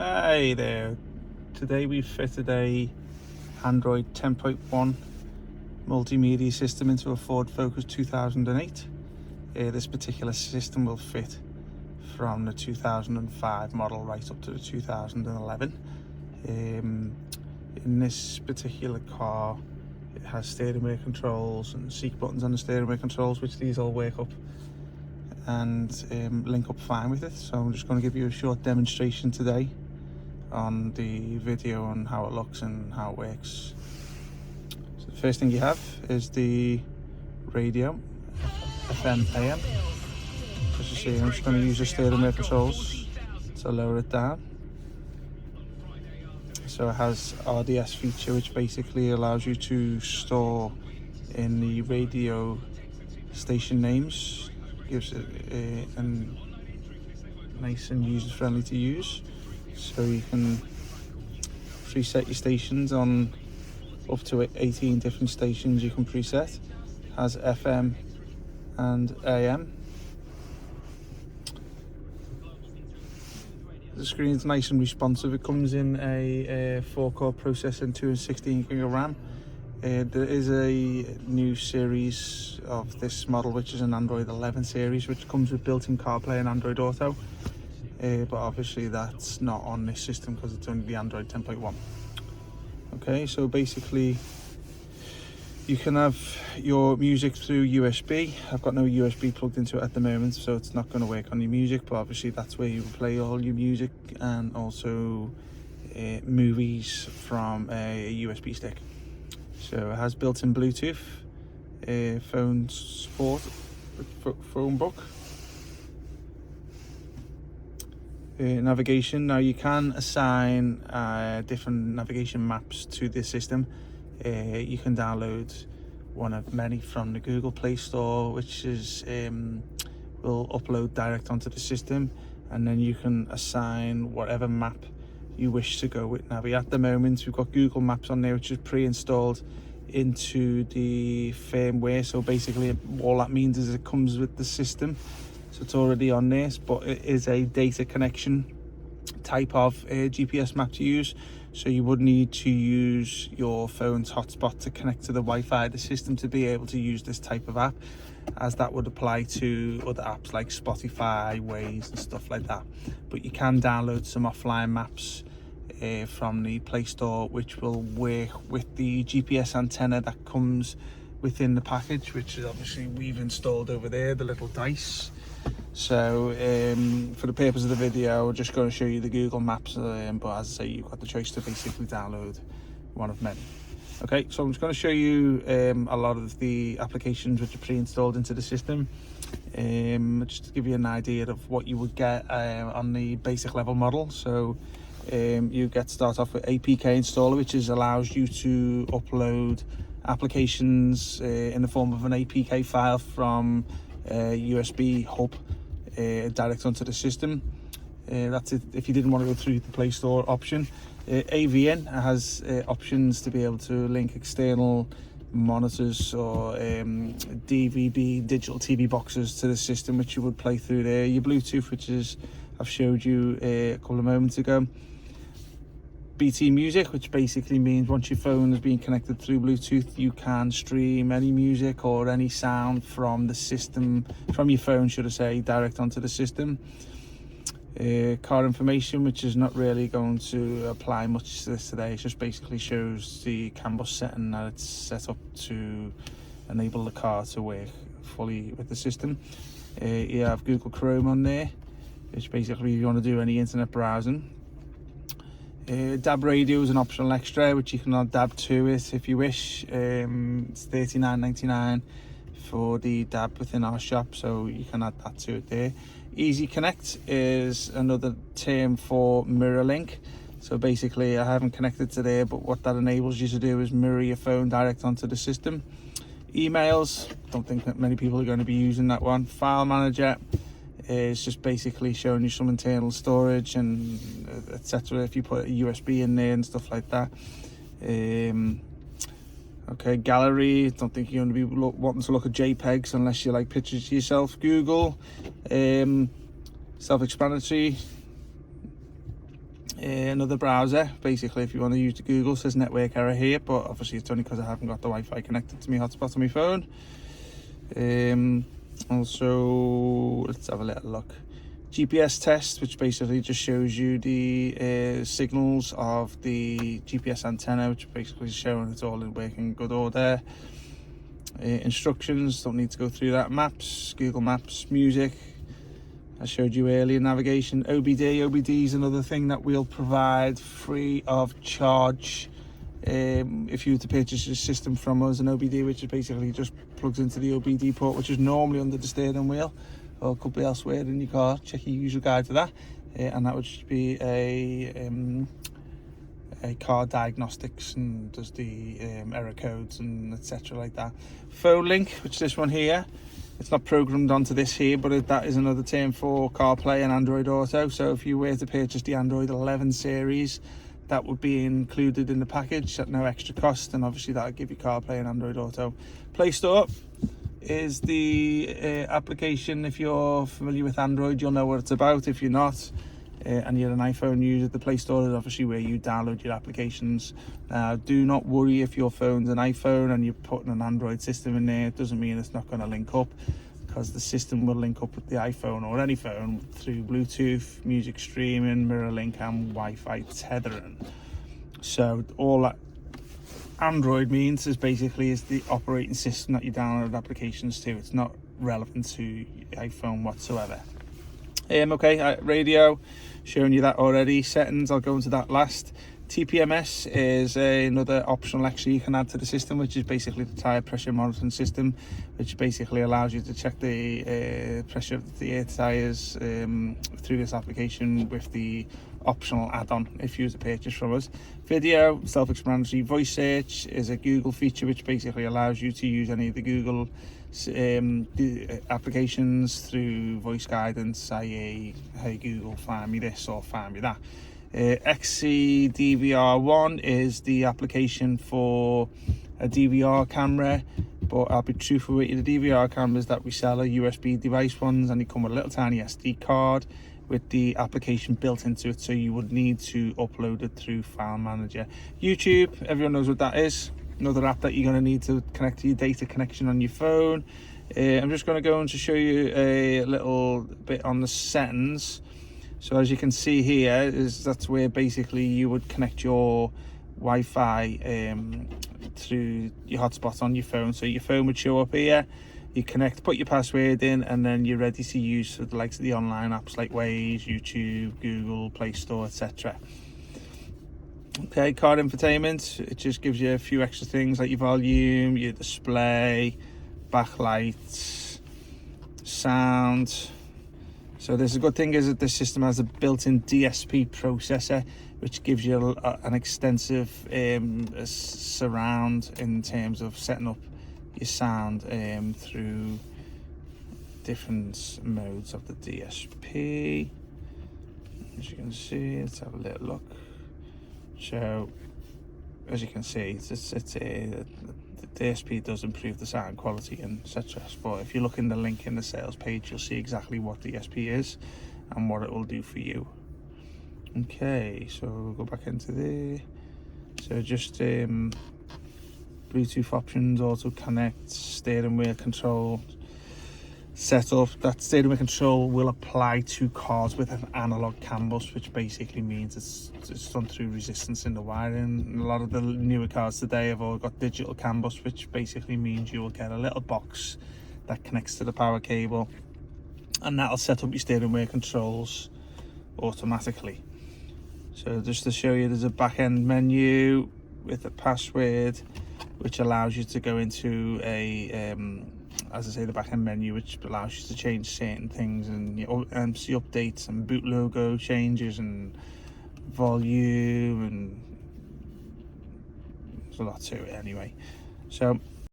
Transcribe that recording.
Hi there. Today we fitted a Android 10.1 multimedia system into a Ford Focus 2008. This particular system will fit from the 2005 model right up to the 2011. In this particular car, it has steering wheel controls and seat buttons on the steering wheel controls, which these all work up and link up fine with it. So I'm just going to give you a short demonstration today on the video on how it looks and how it works. So the first thing you have is the radio, FM, AM. As you see, I'm just going to use the steering wheel controls to lower it down. So it has RDS feature, which basically allows you to store in the radio station names. Gives it a nice and user-friendly to use. So you can preset your stations on up to 18 different stations you can preset. Has FM and AM. The screen's nice and responsive. It comes in a 4-core processor and 216 gig of RAM. There is a new series of this model, which is an Android 11 series, which comes with built-in CarPlay and Android Auto. But obviously that's not on this system because it's only the Android 10.1. Okay, so basically you can have your music through USB. I've got no USB plugged into it at the moment, so it's not going to work on your music, but obviously that's where you play all your music and also movies from a USB stick. So it has built-in Bluetooth, phone support, phone book, navigation. Now you can assign different navigation maps to this system. You can download one of many from the Google Play Store, which is will upload direct onto the system, and then you can assign whatever map you wish to go with Navi. At the moment we've got Google Maps on there, which is pre-installed into the firmware, so basically all that means is it comes with the system, so it's already on there, but it is a data connection type of GPS map to use, so you would need to use your phone's hotspot to connect to the Wi-Fi of the system to be able to use this type of app, as that would apply to other apps like Spotify, Waze and stuff like that. But you can download some offline maps from the Play Store, which will work with the GPS antenna that comes within the package, which is obviously we've installed over there, the little dice. So for the purpose of the video, I'm just going to show you the Google Maps, but as I say, you've got the choice to basically download one of many. Okay, so I'm just going to show you a lot of the applications which are pre-installed into the system, just to give you an idea of what you would get on the basic level model. So you start off with APK installer, which allows you to upload applications in the form of an APK file from USB hub direct onto the system. That's it if you didn't want to go through the Play Store option. AVN has options to be able to link external monitors or DVD digital TV boxes to the system, which you would play through there. Your Bluetooth, which is I've showed you a couple of moments ago. BT Music, which basically means once your phone is being connected through Bluetooth, you can stream any music or any sound from the system, from your phone should I say, direct onto the system. Car information, which is not really going to apply much to this today. It just basically shows the CAN bus setting that it's set up to enable the car to work fully with the system. You have Google Chrome on there, which basically if you want to do any internet browsing. DAB radio is an optional extra, which you can add DAB to it if you wish. It's $39.99 for the DAB within our shop, so you can add that to it there. Easy Connect is another term for mirror link. So basically I haven't connected to there, but what that enables you to do is mirror your phone direct onto the system. Emails, don't think that many people are going to be using that one. File Manager is just basically showing you some internal storage and etc. if you put a USB in there and stuff like that. Okay, gallery, don't think you're going to be wanting to look at JPEGs unless you like pictures yourself. Google, self-explanatory. another browser. Basically, if you want to use the Google, says network error here, but obviously it's only because I haven't got the Wi-Fi connected to my hotspot on my phone. Also, let's have a little look. GPS test, which basically just shows you the signals of the GPS antenna, which basically is showing it's all in working good order. Instructions, don't need to go through that. Maps, Google Maps, music, I showed you earlier. Navigation, OBD is another thing that we'll provide free of charge if you were to purchase a system from us. An OBD, which is basically just plugs into the OBD port, which is normally under the steering wheel, or could be elsewhere in your car. Check your user guide for that, and that would just be a car diagnostics and does the error codes and etc. like that. Phone link, which is this one here. It's not programmed onto this here, but that is another term for CarPlay and Android Auto. So if you were to purchase the Android 11 series, that would be included in the package at no extra cost, and obviously that would give you CarPlay and Android Auto. Play Store is the application. If you're familiar with Android, you'll know what it's about. If you're not, and you're an iPhone user, the Play Store is obviously where you download your applications. Do not worry if your phone's an iPhone and you're putting an Android system in there. It doesn't mean it's not going to link up, because the system will link up with the iPhone or any phone through Bluetooth, music streaming, mirror link and Wi-Fi tethering. So all that Android means is basically is the operating system that you download applications to. It's not relevant to iPhone whatsoever. Okay, radio, showing you that already. Settings, I'll go into that last. TPMS is another optional extra you can add to the system, which is basically the tyre pressure monitoring system, which basically allows you to check the pressure of the air tyres through this application with the optional add-on if you use a purchase from us. Video, self-explanatory. Voice search is a Google feature which basically allows you to use any of the Google applications through voice guidance, i.e. hey Google, find me this or find me that. XCDVR1 is the application for a DVR camera, but I'll be truthful with you, the DVR cameras that we sell are USB device ones, and they come with a little tiny SD card with the application built into it, so you would need to upload it through File Manager. YouTube, everyone knows what that is. Another app that you're going to need to connect to your data connection on your phone. I'm just going to go on to show you a little bit on the settings. So as you can see here, that's where basically you would connect your Wi-Fi through your hotspot on your phone. So your phone would show up here, you connect, put your password in, and then you're ready to use for the likes of the online apps like Waze, YouTube, Google, Play Store, etc. Okay, car infotainment, it just gives you a few extra things like your volume, your display, backlights, sound. So there's a good thing is that this system has a built-in DSP processor, which gives you an extensive surround in terms of setting up your sound through different modes of the DSP. As you can see, let's have a little look. So as you can see, the DSP does improve the sound quality and etc. But if you look in the link in the sales page, you'll see exactly what DSP is and what it will do for you. Okay, so we'll go back into there. So just Bluetooth options, auto connect, steering wheel control setup. That steering wheel control will apply to cars with an analog CAN bus, which basically means it's done through resistance in the wiring. A lot of the newer cars today have all got digital CAN bus, which basically means you will get a little box that connects to the power cable, and that'll set up your steering wheel controls automatically. So just to show you, there's a back end menu with a password which allows you to go into a as I say, the back end menu, which allows you to change certain things, and MC updates and boot logo changes and volume, and there's a lot to it anyway. So